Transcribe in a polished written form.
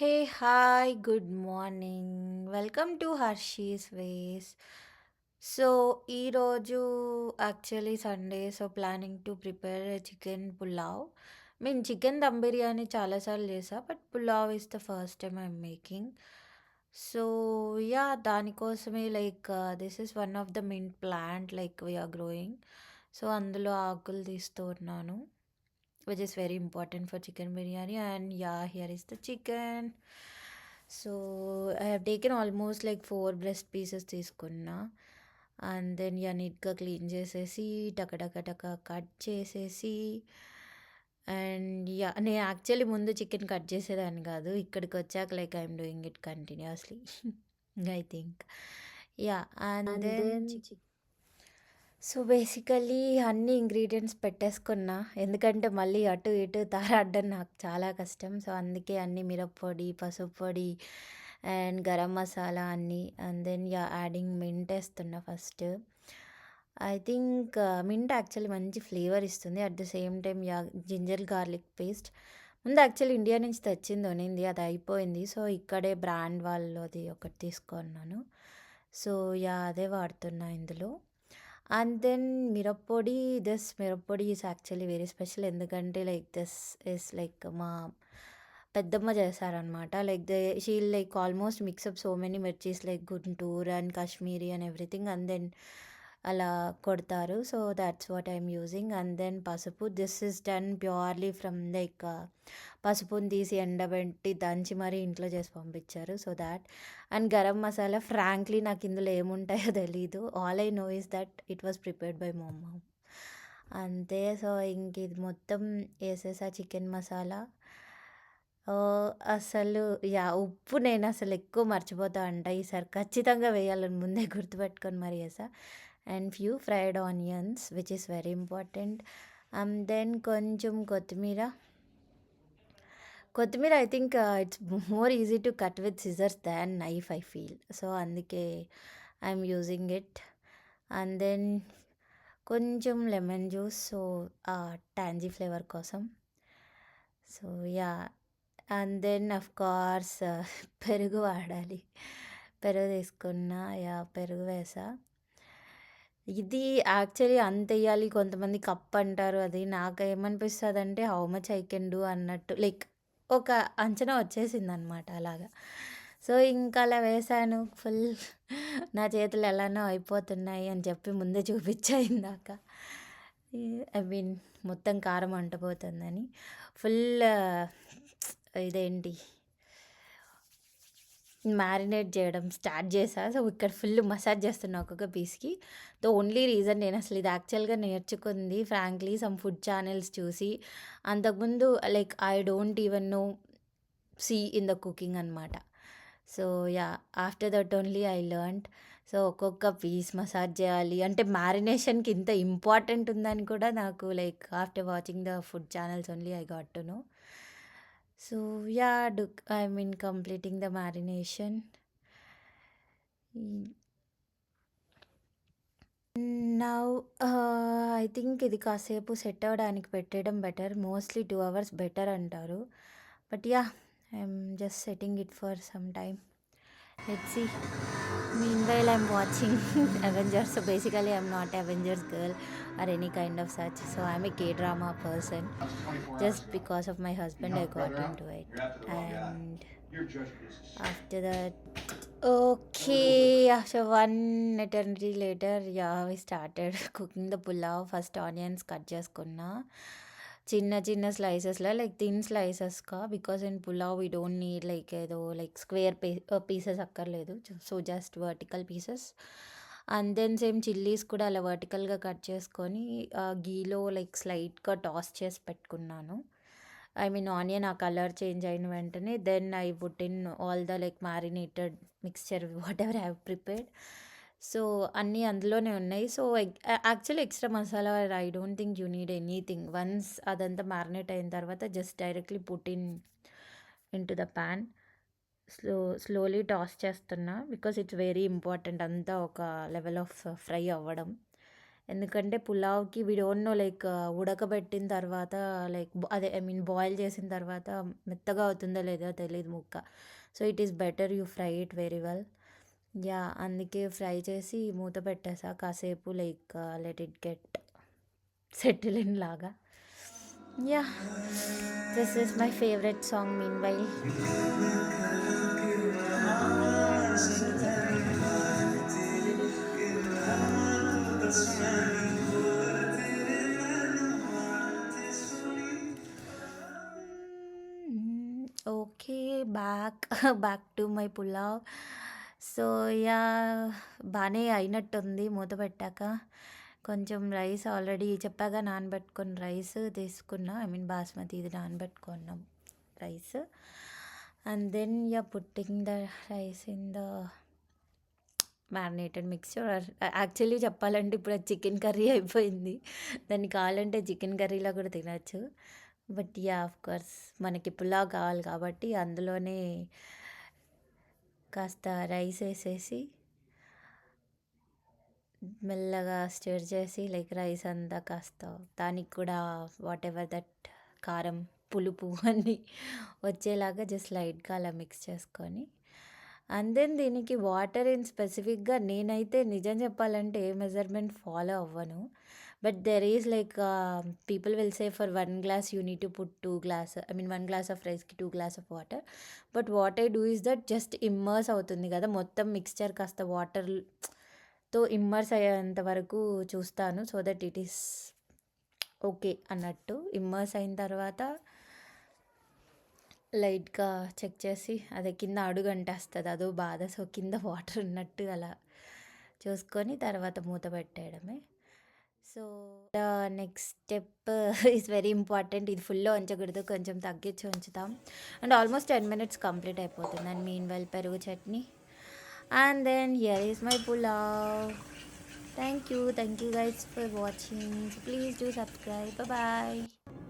Hey, hi, good morning. Welcome to Harshi's ways. So, ఈరోజు actually Sunday. So, planning to prepare chicken pulao. Chicken dum biryani చాలా సార్లు చేశా. But pulao is the first time I'm making. So, yeah! దానికోసమే this is one of the mint plant we are growing. So, అందులో ఆకులు తీస్తూ ఉన్నాను. Which is very important for chicken biryani. And yeah, here is the chicken. So I have taken almost like 4 breast pieces తీసుకున్నా. And then నీట్గా clean చేసేసి టక టక టక కట్ చేసేసి అండ్ నేను యాక్చువల్లీ ముందు చికెన్ కట్ చేసేదాన్ని కాదు. ఇక్కడికి వచ్చాక I'm doing it continuously. I think and then so basically అన్ని ఇంగ్రీడియంట్స్ పెట్టేసుకున్నా. ఎందుకంటే మళ్ళీ అటు ఇటు తారాడడం నాకు చాలా కష్టం. సో అందుకే అన్ని మిరప్పొడి, పసుపు పొడి అండ్ గరం మసాలా అన్నీ. అండ్ దెన్ యాడింగ్ మింట్ వేస్తున్నా first. I think mint actually మంచి ఫ్లేవర్ ఇస్తుంది. At the same time ginger garlic paste ముందు యాక్చువల్లీ ఇండియా నుంచి తెచ్చింది ఉన్నింది, అది అయిపోయింది. సో ఇక్కడే బ్రాండ్ వాళ్ళది ఒకటి తీసుకున్నాను. సో అదే వాడుతున్నా ఇందులో. And then mirappodi, mirappodi is actually very special. ఎందుకంటే దిస్ ఇస్ మా పెద్దమ్మ చేశారనమాట. She'll almost mix up so many mirchis Guntur and Kashmiri and everything. And then అలా కొడతారు. So that's what I'm using. And then pasupu, this is done purely from పసుపుని తీసి ఎండబెట్టి దంచి మరీ ఇంట్లో చేసి పంపించారు. So that. And garam masala, frankly నాకు ఇందులో ఏముంటాయో తెలీదు. All I know is that it was prepared by మమ్మ. అంతే. సో ఇంక ఇది మొత్తం వేసేసా చికెన్ మసాలా. అసలు ఉప్పు నేను అసలు ఎక్కువ మర్చిపోతా అంట. ఈసారి ఖచ్చితంగా వేయాలని ముందే గుర్తుపెట్టుకొని మరి వేసా. And few fried onions which is very important. And then కొంచెం కొత్తిమీర. I think it's more easy to cut with scissors than knife I feel. So అందుకే I'm using it. And then కొంచెం lemon juice, so tangy flavour కోసం. So and then of course పెరుగు వాడాలి. పెరుగు తీసుకున్నా. పెరుగు వేసా. ఇది యాక్చువల్లీ అంత వేయాలి, కొంతమంది కప్ అంటారు. అది నాకేమనిపిస్తుంది అంటే how much I can do అన్నట్టు ఒక అంచనా వచ్చేసిందనమాట అలాగా. సో ఇంకా అలా వేసాను. ఫుల్ నా చేతులు ఎలానో అయిపోతున్నాయి అని చెప్పి ముందే చూపించా ఇందాక. ఐ మీన్ మొత్తం కారం అంటపోతుందని ఫుల్ ఇదేంటి మ్యారినేట్ చేయడం స్టార్ట్ చేశా. సో ఇక్కడ ఫుల్ మసాజ్ చేస్తున్నా ఒక్కొక్క పీస్కి. ద ఓన్లీ రీజన్ నేను అసలు ఇది యాక్చువల్గా నేర్చుకుంది ఫ్రాంక్లీ సమ్ ఫుడ్ ఛానల్స్ చూసి. అంతకుముందు I don't even know see in the cooking అనమాట. So after that only I learned. So ఒక్కొక్క పీస్ మసాజ్ చేయాలి అంటే మ్యారినేషన్కి ఇంత ఇంపార్టెంట్ ఉందని కూడా నాకు after watching the food channels only I got to know. So I mean completing the marination. Now I think ఇది కాసేపు సెట్ అవ్వడానికి పెట్టేయడం బెటర్. మోస్ట్లీ 2 hours బెటర్ అంటారు. But I'm just setting it for some time. Let's see. Meanwhile, I'm watching Avengers. So basically, I'm not Avengers girl or any kind of such. So I'm a K-drama person. Just because of my husband, I got into it. And after that, okay, after one eternity later, we started cooking the pulao. First onions cut చేసుకున్నా చిన్న చిన్న స్లైసెస్లో thin స్లైసెస్గా. Because in pulao we don't need ఏదో square pieces అక్కర్లేదు. So just vertical pieces. And then same chillies కూడా అలా వర్టికల్గా cut చేసుకొని గీలో స్లైట్గా టాస్ చేసి పెట్టుకున్నాను. ఐ మీన్ ఆనియన్ ఆ కలర్ చేంజ్ అయిన వెంటనే then I put in all the marinated mixture whatever I have prepared. So అన్నీ అందులోనే ఉన్నాయి. So actually extra masala I don't think you need anything. Once అదంతా మ్యారినేట్ అయిన తర్వాత just directly put in to the pan. Slowly toss చేస్తున్నా because it's very important అంతా ఒక level of fry అవ్వడం. ఎందుకంటే పులావ్‌కి వి డోంట్ నో లైక్ ఉడకబెట్టిన తర్వాత లైక్ అదే ఐ మీన్ బాయిల్ చేసిన తర్వాత మెత్తగా అవుతుందో లేదో తెలీదు ముక్క. So, it is better you fry it very well. Yeah! అందుకే ఫ్రై చేసి మూత పెట్టేసా కాసేపు like let it get settle in లాగా. Yeah! This is my favourite song meanwhile. Okay. Back back to my pulao. So, yeah! బానే అయినట్టుంది మూత పెట్టాక. కొంచెం రైస్ ఆల్రెడీ చెప్పాగా నానబెట్టుకొని రైస్ తీసుకున్నా. ఐ మీన్ బాస్మతి ఇది నానబెట్టుకున్నాం rice. And then putting the rice in the marinated mixture. Actually చెప్పాలంటే ఇప్పుడు అది చికెన్ కర్రీ అయిపోయింది. దాన్ని కావాలంటే చికెన్ కర్రీలా కూడా తినొచ్చు. బట్ ఆఫ్ కోర్స్ మనకి పులావ్ కావాలి కాబట్టి అందులోనే కాస్త రైస్ వేసేసి మెల్లగా స్టిర్ చేసి లైక్ రైస్ అంతా కాస్త దానికి కూడా వాట్ ఎవర్ దట్ కారం, పులుపు అన్నీ వచ్చేలాగా జస్ట్ లైట్‌గా అలా మిక్స్ చేసుకొని అండ్ దెన్ దీనికి వాటర్ ఇన్ స్పెసిఫిక్‌గా నేనైతే నిజం చెప్పాలంటే ఏ మెజర్‌మెంట్ ఫాలో అవ్వను. But there is like people will say for 1 glass you need to put 2 glass I mean 1 glass of రైస్‌కి 2 glass of water. But what I do is that just immerse అవుతుంది కదా! మొత్తం mixture కాస్త వాటర్‌తో immerse అయ్యేంత వరకు చూస్తాను. So that it is okay అన్నట్టు. ఇమ్మర్స్ అయిన తర్వాత లైట్‌గా చెక్ చేసి అదే కింద అడుగంటేస్తది అదో బాధ. సో, కింద వాటర్ ఉన్నట్టు అలా చూసుకొని తర్వాత మూత పెట్టేయడమే. So, next step is very important. ఇది ఫుల్‌లో ఉంచకూడదు. కొంచెం తగ్గించి ఉంచుతాం. అండ్ ఆల్మోస్ట్ 10 మినిట్స్ కంప్లీట్ అయిపోతుంది. And meanwhile perugu chutney. And then here is my pulao. Thank you. Thank you guys for watching. So please do subscribe. Bye bye.